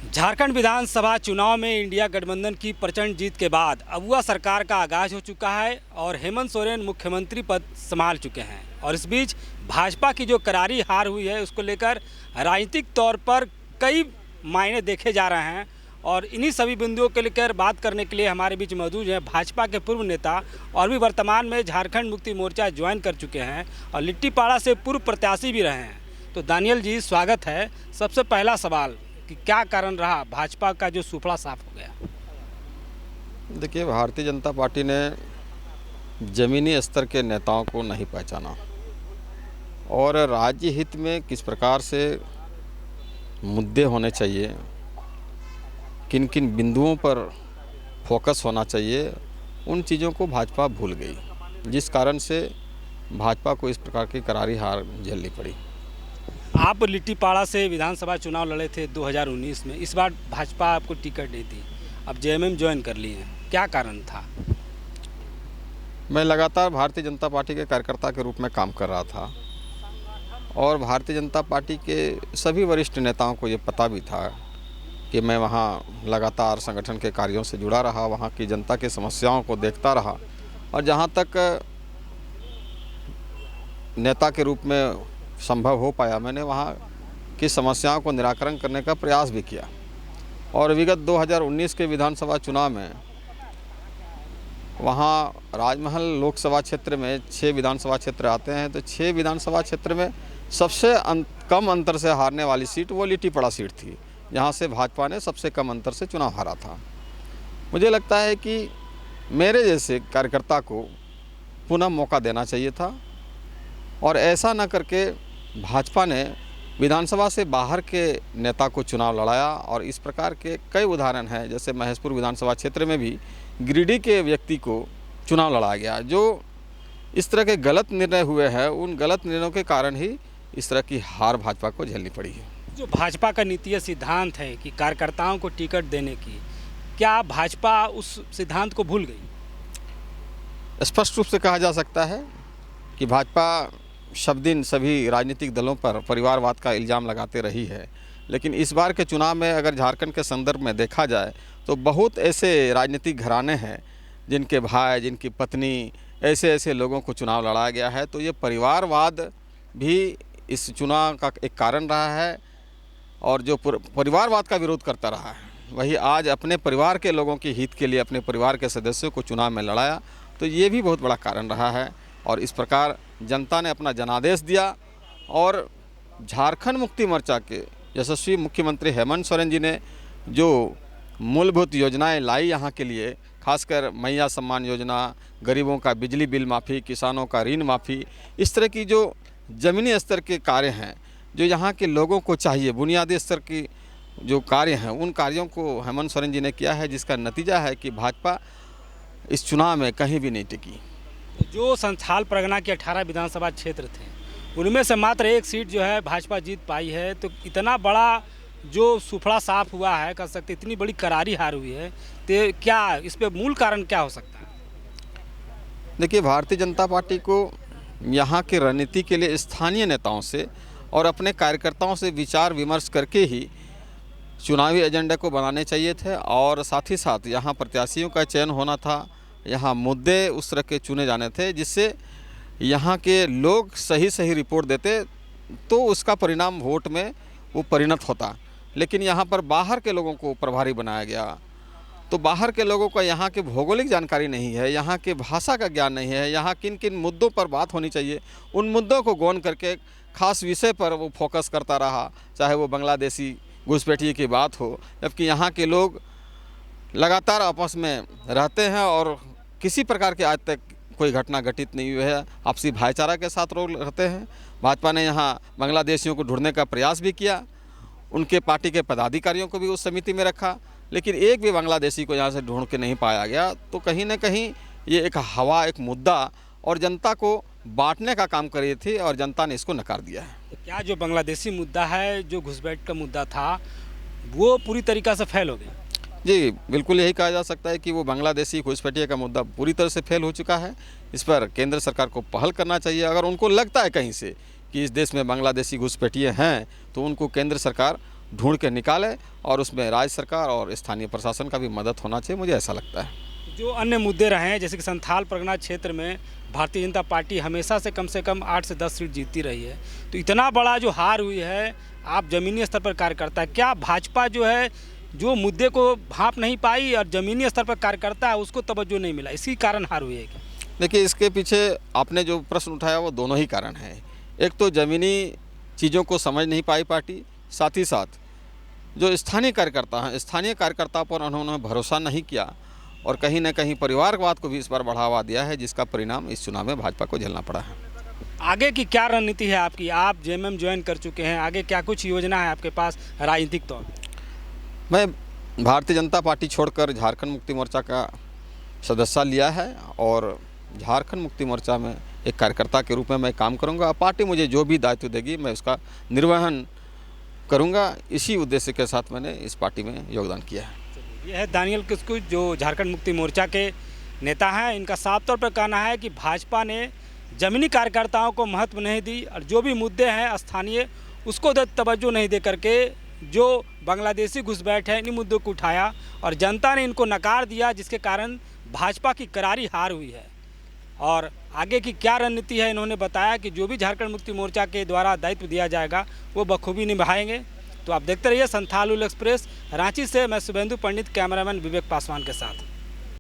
झारखंड विधानसभा चुनाव में इंडिया गठबंधन की प्रचंड जीत के बाद अगुआ सरकार का आगाज हो चुका है और हेमंत सोरेन मुख्यमंत्री पद संभाल चुके हैं। और इस बीच भाजपा की जो करारी हार हुई है उसको लेकर राजनीतिक तौर पर कई मायने देखे जा रहे हैं। और इन्हीं सभी बिंदुओं को लेकर बात करने के लिए हमारे बीच मौजूद हैं भाजपा के पूर्व नेता और भी वर्तमान में झारखंड मुक्ति मोर्चा ज्वाइन कर चुके हैं और लिट्टीपाड़ा से पूर्व प्रत्याशी भी रहे हैं। तो दानियल जी, स्वागत है। सबसे पहला सवाल कि क्या कारण रहा भाजपा का जो सुफड़ा साफ हो गया? देखिए, भारतीय जनता पार्टी ने ज़मीनी स्तर के नेताओं को नहीं पहचाना और राज्य हित में किस प्रकार से मुद्दे होने चाहिए, किन किन बिंदुओं पर फोकस होना चाहिए, उन चीज़ों को भाजपा भूल गई, जिस कारण से भाजपा को इस प्रकार की करारी हार झेलनी पड़ी। आप लिट्टीपाड़ा से विधानसभा चुनाव लड़े थे 2019 में। इस बार भाजपा आपको टिकट नहीं दी, अब जेएमएम ज्वाइन कर लिए हैं, क्या कारण था? मैं लगातार भारतीय जनता पार्टी के कार्यकर्ता के रूप में काम कर रहा था और भारतीय जनता पार्टी के सभी वरिष्ठ नेताओं को ये पता भी था कि मैं वहाँ लगातार संगठन के कार्यों से जुड़ा रहा, वहाँ की जनता की समस्याओं को देखता रहा और जहाँ तक नेता के रूप में संभव हो पाया मैंने वहाँ की समस्याओं को निराकरण करने का प्रयास भी किया। और विगत 2019 के विधानसभा चुनाव में वहाँ राजमहल लोकसभा क्षेत्र में 6 विधानसभा क्षेत्र आते हैं, तो 6 विधानसभा क्षेत्र में सबसे कम अंतर से हारने वाली सीट वो लिट्टीपाड़ा सीट थी, जहाँ से भाजपा ने सबसे कम अंतर से चुनाव हारा था। मुझे लगता है कि मेरे जैसे कार्यकर्ता को पुनः मौका देना चाहिए था और ऐसा न करके भाजपा ने विधानसभा से बाहर के नेता को चुनाव लड़ाया। और इस प्रकार के कई उदाहरण हैं, जैसे महेशपुर विधानसभा क्षेत्र में भी गिरिडीह के व्यक्ति को चुनाव लड़ाया गया। जो इस तरह के गलत निर्णय हुए हैं, उन गलत निर्णयों के कारण ही इस तरह की हार भाजपा को झेलनी पड़ी है। जो भाजपा का नीतिय सिद्धांत है कि कार्यकर्ताओं को टिकट देने की, क्या भाजपा उस सिद्धांत को भूल गई? स्पष्ट रूप से कहा जा सकता है कि भाजपा सब दिन सभी राजनीतिक दलों पर परिवारवाद का इल्ज़ाम लगाते रही है, लेकिन इस बार के चुनाव में अगर झारखंड के संदर्भ में देखा जाए तो बहुत ऐसे राजनीतिक घराने हैं जिनके भाई, जिनकी पत्नी, ऐसे लोगों को चुनाव लड़ाया गया है। तो ये परिवारवाद भी इस चुनाव का एक कारण रहा है और जो परिवारवाद का विरोध करता रहा है वही आज अपने परिवार के लोगों के हित के लिए अपने परिवार के सदस्यों को चुनाव में लड़ाया, तो ये भी बहुत बड़ा कारण रहा है। और इस प्रकार जनता ने अपना जनादेश दिया और झारखंड मुक्ति मोर्चा के यशस्वी मुख्यमंत्री हेमंत सोरेन जी ने जो मूलभूत योजनाएं लाई यहाँ के लिए, खासकर मैया सम्मान योजना, गरीबों का बिजली बिल माफ़ी, किसानों का ऋण माफ़ी, इस तरह की जो ज़मीनी स्तर के कार्य हैं जो यहाँ के लोगों को चाहिए, बुनियादी स्तर की जो कार्य हैं, उन कार्यों को हेमंत सोरेन जी ने किया है, जिसका नतीजा है कि भाजपा इस चुनाव में कहीं भी नहीं टिकी। जो संथाल परगना के 18 विधानसभा क्षेत्र थे उनमें से मात्र एक सीट जो है भाजपा जीत पाई है, तो इतना बड़ा जो सुफड़ा साफ हुआ है, कह सकते इतनी बड़ी करारी हार हुई है, तो क्या इस पे मूल कारण क्या हो सकता है? देखिए, भारतीय जनता पार्टी को यहाँ के रणनीति के लिए स्थानीय नेताओं से और अपने कार्यकर्ताओं से विचार विमर्श करके ही चुनावी एजेंडे को बनाने चाहिए थे और साथ ही साथ यहाँ प्रत्याशियों का चयन होना था, यहाँ मुद्दे उस तरह के चुने जाने थे जिससे यहाँ के लोग सही रिपोर्ट देते तो उसका परिणाम वोट में वो परिणत होता। लेकिन यहाँ पर बाहर के लोगों को प्रभारी बनाया गया, तो बाहर के लोगों को यहाँ की भौगोलिक जानकारी नहीं है, यहाँ के भाषा का ज्ञान नहीं है, यहाँ किन किन मुद्दों पर बात होनी चाहिए उन मुद्दों को गौन करके खास विषय पर वो फोकस करता रहा, चाहे वो बांग्लादेशी घुसपैठिए की बात हो। जबकि यहाँ के लोग लगातार आपस में रहते हैं और किसी प्रकार के आज तक कोई घटना घटित नहीं हुई है, आपसी भाईचारा के साथ लोग रहते हैं। भाजपा ने यहाँ बांग्लादेशियों को ढूंढने का प्रयास भी किया, उनके पार्टी के पदाधिकारियों को भी उस समिति में रखा, लेकिन एक भी बांग्लादेशी को यहाँ से ढूंढ के नहीं पाया गया। तो कहीं ना कहीं ये एक हवा, एक मुद्दा और जनता को बांटने का काम कर रही थी और जनता ने इसको नकार दिया है। तो क्या जो बांग्लादेशी मुद्दा है, जो घुसपैठ का मुद्दा था, वो पूरी तरीक़ा से फेल हो गया? जी, बिल्कुल यही कहा जा सकता है कि वो बांग्लादेशी घुसपैठिए का मुद्दा पूरी तरह से फेल हो चुका है। इस पर केंद्र सरकार को पहल करना चाहिए। अगर उनको लगता है कहीं से कि इस देश में बांग्लादेशी घुसपैठिए हैं तो उनको केंद्र सरकार ढूंढ के निकाले और उसमें राज्य सरकार और स्थानीय प्रशासन का भी मदद होना चाहिए, मुझे ऐसा लगता है। जो अन्य मुद्दे रहे हैं, जैसे कि संथाल परगना क्षेत्र में भारतीय जनता पार्टी हमेशा से कम 8 से 10 सीट जीतती रही है, तो इतना बड़ा जो हार हुई है, आप ज़मीनी स्तर पर कार्यकर्ता है, क्या भाजपा जो है जो मुद्दे को भांप नहीं पाई और ज़मीनी स्तर पर कार्यकर्ता है उसको तवज्जो नहीं मिला, इसी कारण हार हुई है क्या? देखिए, इसके पीछे आपने जो प्रश्न उठाया वो दोनों ही कारण हैं। एक तो ज़मीनी चीज़ों को समझ नहीं पाई पार्टी, साथ ही साथ जो स्थानीय कार्यकर्ता हैं, स्थानीय कार्यकर्ता पर उन्होंने भरोसा नहीं किया और कहीं ना कहीं परिवारवाद को भी इस बार बढ़ावा दिया है, जिसका परिणाम इस चुनाव में भाजपा को झेलना पड़ा है। आगे की क्या रणनीति है आपकी? आप जेएमएम ज्वाइन कर चुके हैं, आगे क्या कुछ योजना है आपके पास राजनीतिक तौर पर? मैं भारतीय जनता पार्टी छोड़कर झारखंड मुक्ति मोर्चा का सदस्य लिया है और झारखंड मुक्ति मोर्चा में एक कार्यकर्ता के रूप में मैं काम करूंगा। पार्टी मुझे जो भी दायित्व देगी मैं उसका निर्वहन करूंगा। इसी उद्देश्य के साथ मैंने इस पार्टी में योगदान किया है। यह है दानियल किस्कू, जो झारखंड मुक्ति मोर्चा के नेता हैं। इनका साफ तौर पर कहना है कि भाजपा ने ज़मीनी कार्यकर्ताओं को महत्व नहीं दी और जो भी मुद्दे हैं स्थानीय उसको तवज्जो नहीं दे करके जो बांग्लादेशी घुसपैठ है इन्हीं मुद्दों को उठाया और जनता ने इनको नकार दिया, जिसके कारण भाजपा की करारी हार हुई है। और आगे की क्या रणनीति है, इन्होंने बताया कि जो भी झारखंड मुक्ति मोर्चा के द्वारा दायित्व दिया जाएगा वो बखूबी निभाएंगे। तो आप देखते रहिए संथाल एक्सप्रेस। रांची से मैं शुभेंदु पंडित, कैमरामैन विवेक पासवान के साथ।